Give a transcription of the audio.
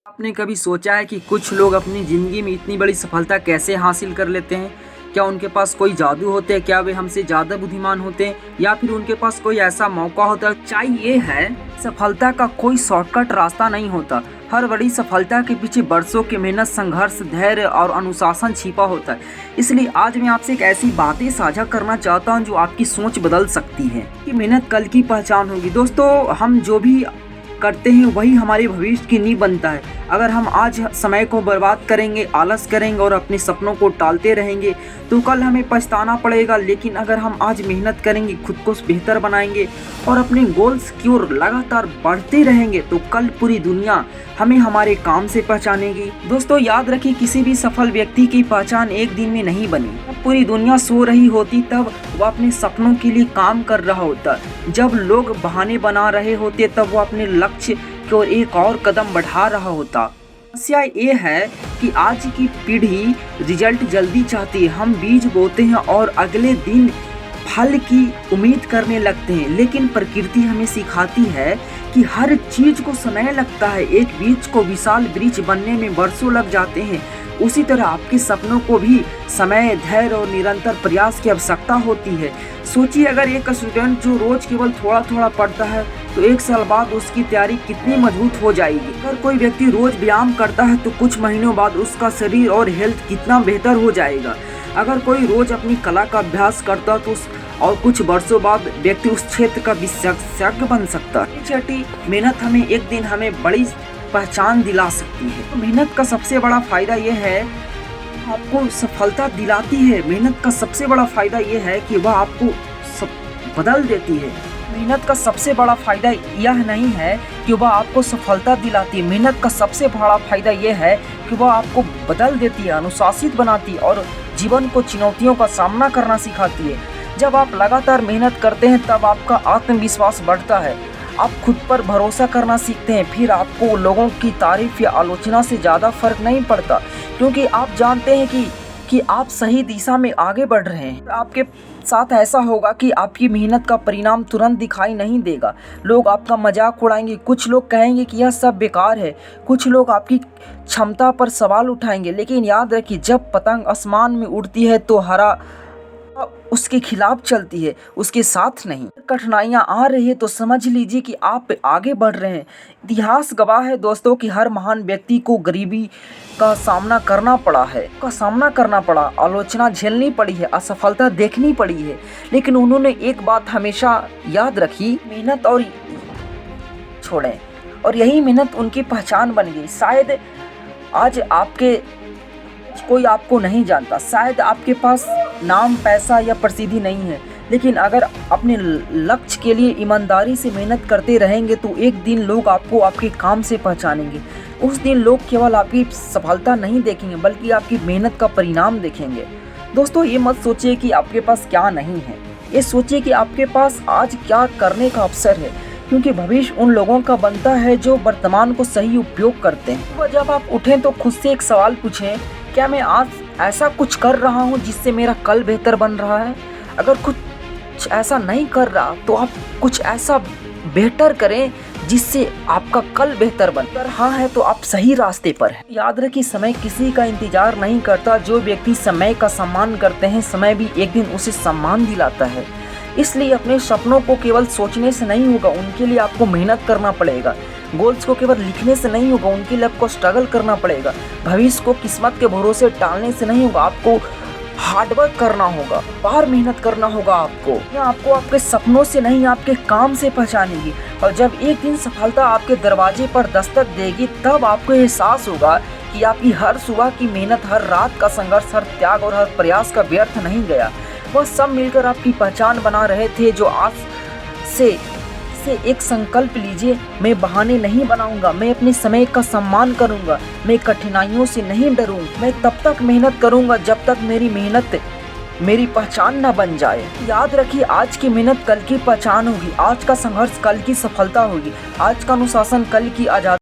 आपने कभी सोचा है कि कुछ लोग अपनी ज़िंदगी में इतनी बड़ी सफलता कैसे हासिल कर लेते हैं? क्या उनके पास कोई जादू होते हैं? क्या वे हमसे ज़्यादा बुद्धिमान होते हैं या फिर उनके पास कोई ऐसा मौका होता है? सच्चाई ये है, सफलता का कोई शॉर्टकट रास्ता नहीं होता। हर बड़ी सफलता के पीछे बरसों की मेहनत, संघर्ष, धैर्य और अनुशासन छिपा होता है। इसलिए आज मैं आपसे एक ऐसी बातें साझा करना चाहता हूँ जो आपकी सोच बदल सकती है। कि मेहनत कल की पहचान होगी। दोस्तों, हम जो भी करते हैं वही हमारे भविष्य की नींव बनता है। अगर हम आज समय को बर्बाद करेंगे, आलस करेंगे और अपने सपनों को टालते रहेंगे तो कल हमें पछताना पड़ेगा। लेकिन अगर हम आज मेहनत करेंगे, खुद को बेहतर बनाएंगे और अपने गोल्स की ओर लगातार बढ़ते रहेंगे तो कल पूरी दुनिया हमें हमारे काम से पहचानेगी। दोस्तों, याद रखिए, किसी भी सफल व्यक्ति की पहचान एक दिन में नहीं बनी। जब पूरी दुनिया सो रही होती तब वह अपने सपनों के लिए काम कर रहा होता। जब लोग बहाने बना रहे होते तब वो अपने लक्ष्य की ओर एक और कदम बढ़ा रहा होता। समस्या ये है कि आज की पीढ़ी रिजल्ट जल्दी चाहती है। हम बीज बोते हैं और अगले दिन फल की उम्मीद करने लगते हैं, लेकिन प्रकृति हमें सिखाती है कि हर चीज को समय लगता है। एक बीज को विशाल वृक्ष बनने में वर्षों लग जाते हैं। उसी तरह आपके सपनों को भी समय, धैर्य और निरंतर प्रयास की आवश्यकता होती है। सोचिए, अगर एक स्टूडेंट जो रोज केवल थोड़ा थोड़ा पढ़ता है तो एक साल बाद उसकी तैयारी कितनी मजबूत हो जाएगी। अगर कोई व्यक्ति रोज व्यायाम करता है तो कुछ महीनों बाद उसका शरीर और हेल्थ कितना बेहतर हो जाएगा। अगर कोई रोज अपनी कला का अभ्यास करता है तो और कुछ वर्षों बाद व्यक्ति उस क्षेत्र का विशेषज्ञ बन सकता है। छोटी मेहनत हमें एक दिन हमें बड़ी पहचान दिला सकती है। तो मेहनत का सबसे बड़ा फायदा यह है, आपको सफलता दिलाती है। मेहनत का सबसे बड़ा फायदा यह है कि वह आपको बदल देती है। मेहनत का सबसे बड़ा फायदा यह नहीं है कि वह आपको सफलता दिलाती है। मेहनत का सबसे बड़ा फायदा यह है कि वह आपको बदल देती है, अनुशासित बनाती है और जीवन को चुनौतियों का सामना करना सिखाती है। जब आप लगातार मेहनत करते हैं तब आपका आत्मविश्वास बढ़ता है। आप खुद पर भरोसा करना सीखते हैं। फिर आपको लोगों की तारीफ या आलोचना से ज़्यादा फर्क नहीं पड़ता, क्योंकि आप जानते हैं कि आप सही दिशा में आगे बढ़ रहे हैं। आपके साथ ऐसा होगा कि आपकी मेहनत का परिणाम तुरंत दिखाई नहीं देगा। लोग आपका मजाक उड़ाएंगे, कुछ लोग कहेंगे कि यह सब बेकार है, कुछ लोग आपकी क्षमता पर सवाल उठाएंगे। लेकिन याद रखिए, जब पतंग आसमान में उड़ती है तो हरा उसके खिलाफ चलती है, उसके साथ नहीं। कठिनाइयां आ रही है तो समझ लीजिए कि आप आगे बढ़ रहे हैं। इतिहास गवाह है दोस्तों कि हर महान व्यक्ति को गरीबी का सामना करना पड़ा, आलोचना झेलनी पड़ी है, असफलता देखनी पड़ी है। लेकिन उन्होंने एक बात हमेशा याद रखी, मेहनत और छोड़ें, और यही मेहनत उनकी पहचान बन गई। शायद आज कोई आपको नहीं जानता, शायद आपके पास नाम, पैसा या प्रसिद्धि नहीं है, लेकिन अगर अपने लक्ष्य के लिए ईमानदारी से मेहनत करते रहेंगे तो एक दिन लोग आपको आपके काम से पहचानेंगे। उस दिन लोग केवल आपकी सफलता नहीं देखेंगे बल्कि आपकी मेहनत का परिणाम देखेंगे। दोस्तों, ये मत सोचिए कि आपके पास क्या नहीं है, ये सोचिए कि आपके पास आज क्या करने का अवसर है, क्योंकि भविष्य उन लोगों का बनता है जो वर्तमान को सही उपयोग करते हैं। तो जब आप उठें तो खुद से एक सवाल पूछें, क्या मैं आज ऐसा कुछ कर रहा हूँ जिससे मेरा कल बेहतर बन रहा है? अगर कुछ ऐसा नहीं कर रहा तो आप कुछ ऐसा बेहतर करें जिससे आपका कल बेहतर बन। अगर हाँ है तो आप सही रास्ते पर हैं। याद रखिए, समय किसी का इंतजार नहीं करता। जो व्यक्ति समय का सम्मान करते हैं, समय भी एक दिन उसे सम्मान दिलाता है। इसलिए अपने सपनों को केवल सोचने से नहीं होगा, उनके लिए आपको मेहनत करना पड़ेगा। गोल्स को केवल लिखने से नहीं होगा, उनके लिए आपको स्ट्रगल करना पड़ेगा। भविष्य को किस्मत के भरोसे टालने से नहीं होगा, आपको हार्डवर्क करना होगा, बाहर मेहनत करना होगा। आपको आपके सपनों से नहीं, आपके काम से पहचानेगी। और जब एक दिन सफलता आपके दरवाजे पर दस्तक देगी तब आपको एहसास होगा कि आपकी हर सुबह की मेहनत, हर रात का संघर्ष, हर त्याग और हर प्रयास का व्यर्थ नहीं गया। वह सब मिलकर आपकी पहचान बना रहे थे। जो आज से एक संकल्प लीजिए, मैं बहाने नहीं बनाऊंगा, मैं अपने समय का सम्मान करूंगा, मैं कठिनाइयों से नहीं डरूंगा, मैं तब तक मेहनत करूंगा जब तक मेरी मेहनत मेरी पहचान न बन जाए। याद रखिए, आज की मेहनत कल की पहचान होगी, आज का संघर्ष कल की सफलता होगी, आज का अनुशासन कल की आजादी।